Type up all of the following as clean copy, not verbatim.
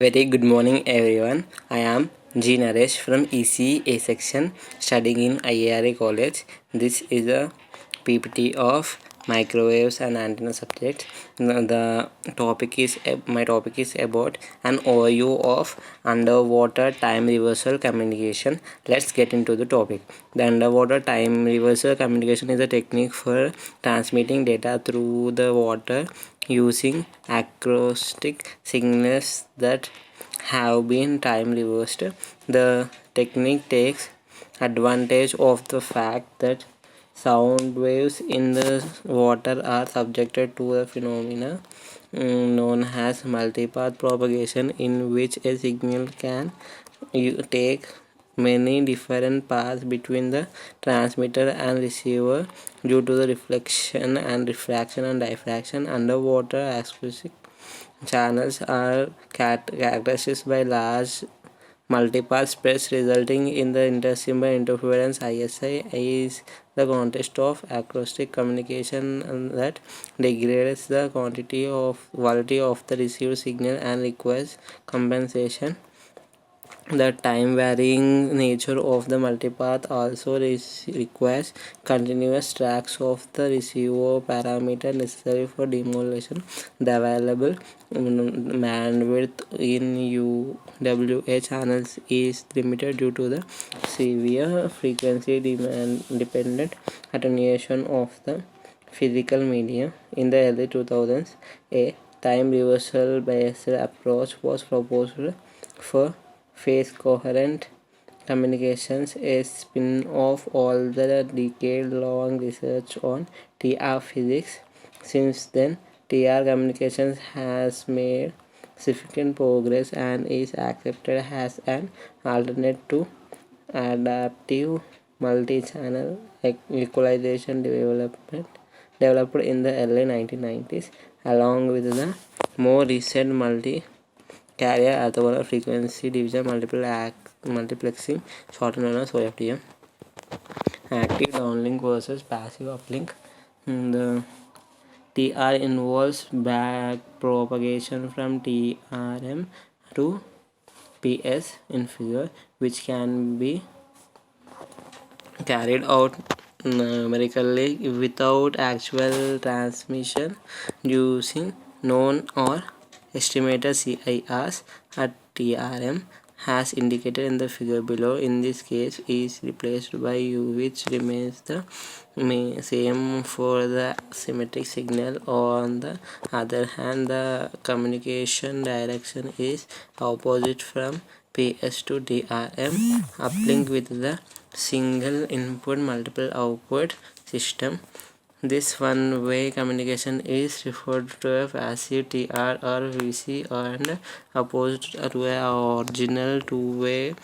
Very good morning, everyone. I am G. Naresh from ECA section studying in IARA College. This is a PPT of microwaves and antenna subject. The topic is my topic is about an overview of underwater time reversal communication. Let's get into the topic. The underwater time reversal communication is a technique for transmitting data through the water using acoustic signals that have been time reversed. The technique takes advantage of the fact that sound waves in the water are subjected to a phenomena known as multipath propagation, in which a signal can take many different paths between the transmitter and receiver due to the reflection and refraction and diffraction. Underwater acoustic channels are characterized by large multipath spreads resulting in the intersymbol interference. ISI is the context of acoustic communication that degrades the quality of the received signal and requires compensation. The time varying nature of the multipath also requires continuous tracks of the receiver parameter necessary for demolition. The available bandwidth in UWA channels is limited due to the severe frequency demand dependent attenuation of the physical medium. In the early 2000s, a time reversal based approach was proposed for phase coherent communications, a spin-off all the decade-long research on TR physics. Since then, TR communications has made significant progress and is accepted as an alternate to adaptive multi-channel equalization developed in the early 1990s, along with the more recent multi-carrier orthogonal frequency division multiplexing, shortened known as OFDM. Active downlink versus passive uplink. The TR involves back propagation from TRM to PS in figure, which can be carried out numerically without actual transmission using known or estimated CIRs at TRM, as indicated in the figure below. In this case is replaced by U, which remains the same for the symmetric signal. On the other hand, the communication direction is opposite from PS to TRM. Uplink with the single input multiple output system. This one-way communication is referred to as passive TR or VC, and opposed to a original two-way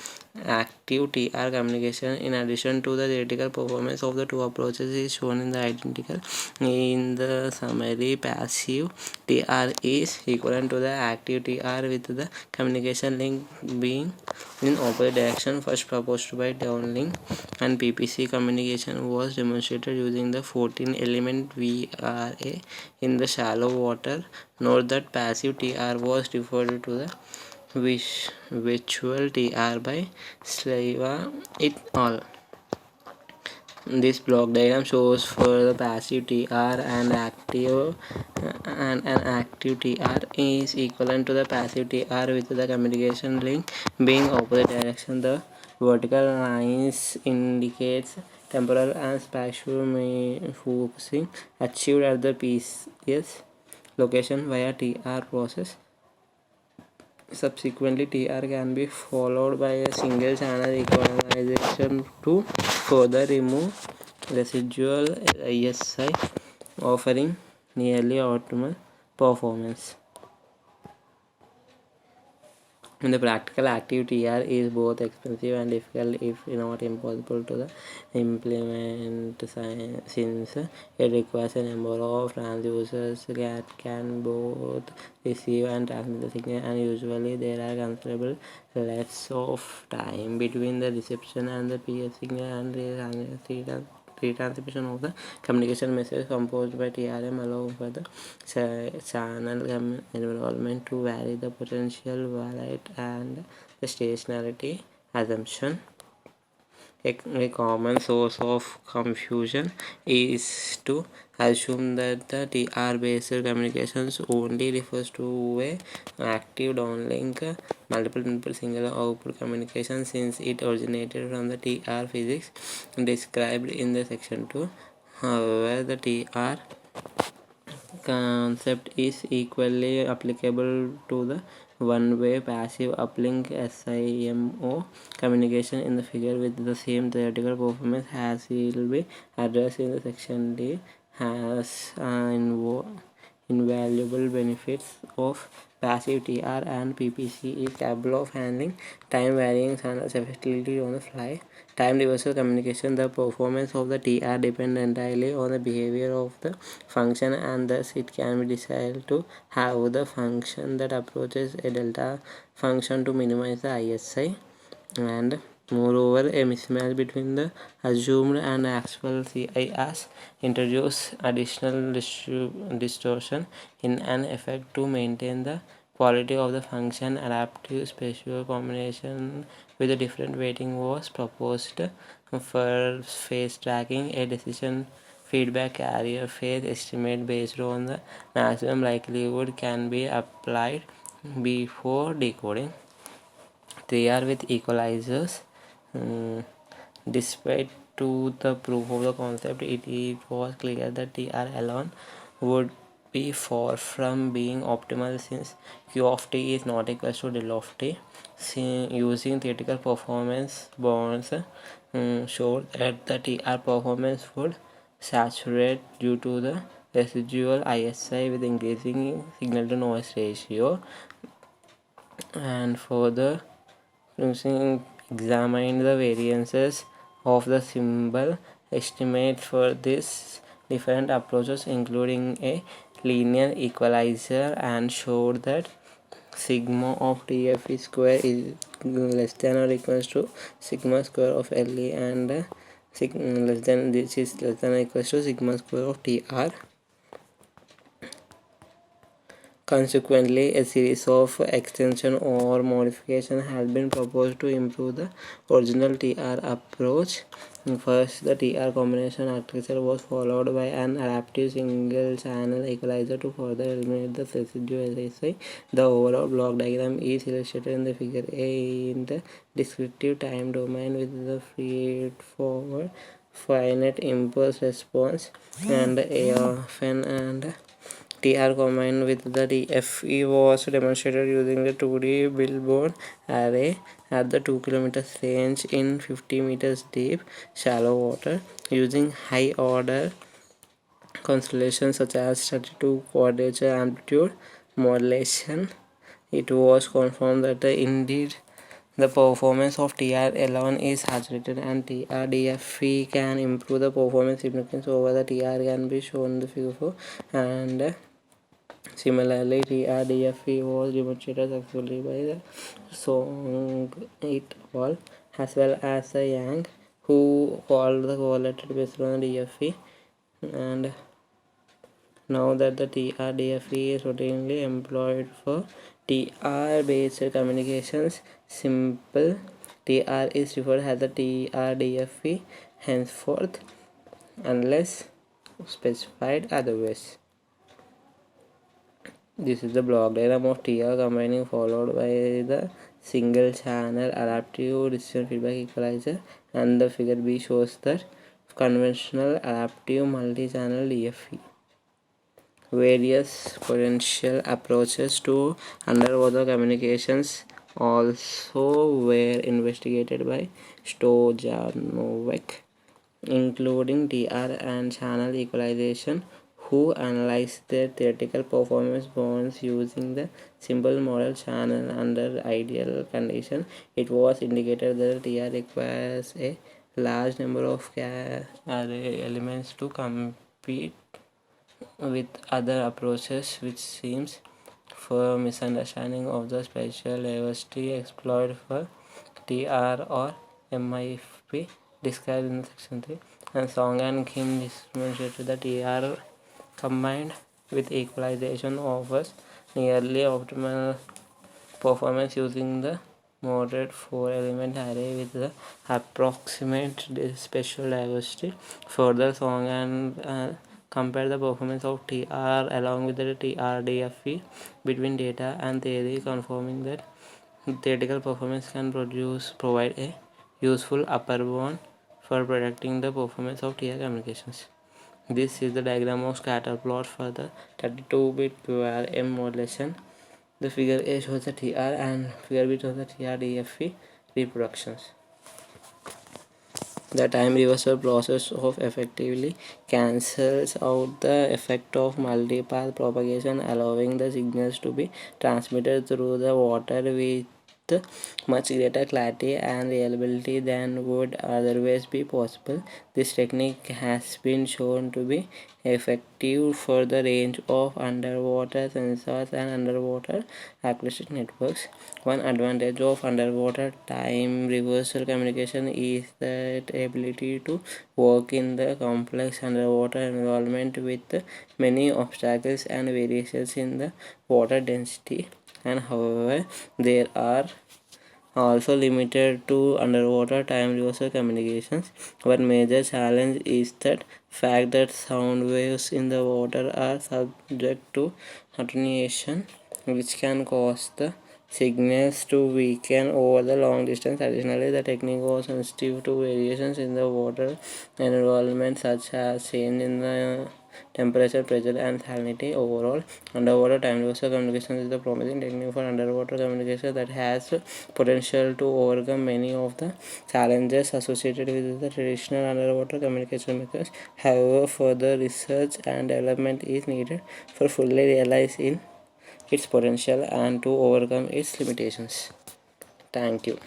active TR communication. In addition to the theoretical performance of the two approaches is shown in the identical. In the summary, passive TR is equivalent to the active TR with the communication link being in opposite direction, first proposed by downlink, and PPC communication was demonstrated using the 14-element VRA in the shallow water. Note that passive TR was referred to the virtual TR by Slava et al. This block diagram shows for the passive TR and an active TR is equivalent to the passive TR with the communication link being opposite direction. The vertical lines indicates temporal and spatial focusing achieved at the PS location via TR process. Subsequently, TR can be followed by a single channel equalization to further remove residual ISI, offering nearly optimal performance. In the practical, active TR is both expensive and difficult, if not impossible, to implement, since it requires a number of transducers that can both receive and transmit the signal, and usually there are considerable lengths of time between the reception and the PS signal and the retransmission of the communication message composed by TRM allow for the channel environment to vary the potential valid and the stationarity assumption. A common source of confusion is to assume that the TR-based communications only refers to a active downlink multiple input single output communication, since it originated from the TR physics described in the section 2. However, the TR concept is equally applicable to the one-way passive uplink SIMO communication in the figure with the same theoretical performance, as will be addressed in the section D. Has invaluable benefits of passive TR, and PPC is capable of handling time varying channels effectively on the fly. Time reversal communication: the performance of the TR depends entirely on the behavior of the function, and thus it can be decided to have the function that approaches a delta function to minimize the ISI. And moreover, a mismatch between the assumed and actual CIs introduce additional distortion in an effect to maintain the quality of the function. Adaptive spatial combination with a different weighting was proposed for phase tracking. A decision feedback carrier phase estimate based on the maximum likelihood can be applied before decoding. 3R with equalizers. Despite to the proof of the concept, it was clear that TR alone would be far from being optimal, since Q of t is not equal to del of t. Using theoretical performance bonds showed that the TR performance would saturate due to the residual ISI with increasing signal to noise ratio. And further, examine the variances of the symbol estimate for these different approaches, including a linear equalizer, and showed that sigma of TF square is less than or equals to sigma square of LE, and less than or equals to sigma square of TR. Consequently, a series of extension or modification has been proposed to improve the original TR approach. First, the TR combination architecture was followed by an adaptive single channel equalizer to further eliminate the residual SSI. The overall block diagram is illustrated in the figure A in the descriptive time domain with the feed-forward finite impulse response and A of n and TR combined with the DFE was demonstrated using the 2D billboard array at the 2 km range in 50 meters deep shallow water using high order constellations such as 32 quadrature amplitude modulation. It was confirmed that indeed the performance of TR alone is saturated, and TR-DFE can improve the performance significance over the TR can be shown in the figure 4. And similarly, TR-DFE was demonstrated successfully by the Song et al. As well as the Yang, who called the correlated based on the DFE. And now that the TR-DFE is routinely employed for TR-based communications, simple TR is referred as the TR-DFE henceforth, unless specified otherwise. This is the block diagram of TR combining followed by the single channel adaptive decision feedback equalizer, and the figure B shows that conventional adaptive multi-channel DFE. Various potential approaches to underwater communications also were investigated by Stojanovic, including TR and channel equalization, who analyzed their theoretical performance bonds using the simple model channel under ideal conditions. It was indicated that TR requires a large number of array elements to compete with other approaches, which seems for misunderstanding of the spatial diversity exploited for TR or MIFP described in section 3. and Song and Kim demonstrated that TR combined with equalization offers nearly optimal performance using the moderate 4-element array with the approximate spatial diversity. Further, Song and compare the performance of TR along with the TRDFE between data and theory, confirming that theoretical performance can provide a useful upper bound for predicting the performance of TR communications. This is the diagram of scatter plot for the 32-bit QRM modulation. The figure A shows the TR and figure B shows the TR-DFE reproductions. The time reversal process of effectively cancels out the effect of multipath propagation, allowing the signals to be transmitted through the water with much greater clarity and reliability than would otherwise be possible. This technique has been shown to be effective for the range of underwater sensors and underwater acoustic networks. One advantage of underwater time reversal communication is the ability to work in the complex underwater environment with many obstacles and variations in the water density. And however, there are also limited to underwater time reversal communications. One major challenge is that fact that sound waves in the water are subject to attenuation, which can cause the signals to weaken over the long distance. Additionally, the technique was sensitive to variations in the water environment, such as change in the temperature, pressure, and salinity. Overall, underwater time reversal communication is a promising technique for underwater communication that has potential to overcome many of the challenges associated with the traditional underwater communication methods. However, further research and development is needed for fully realizing its potential and to overcome its limitations. Thank you.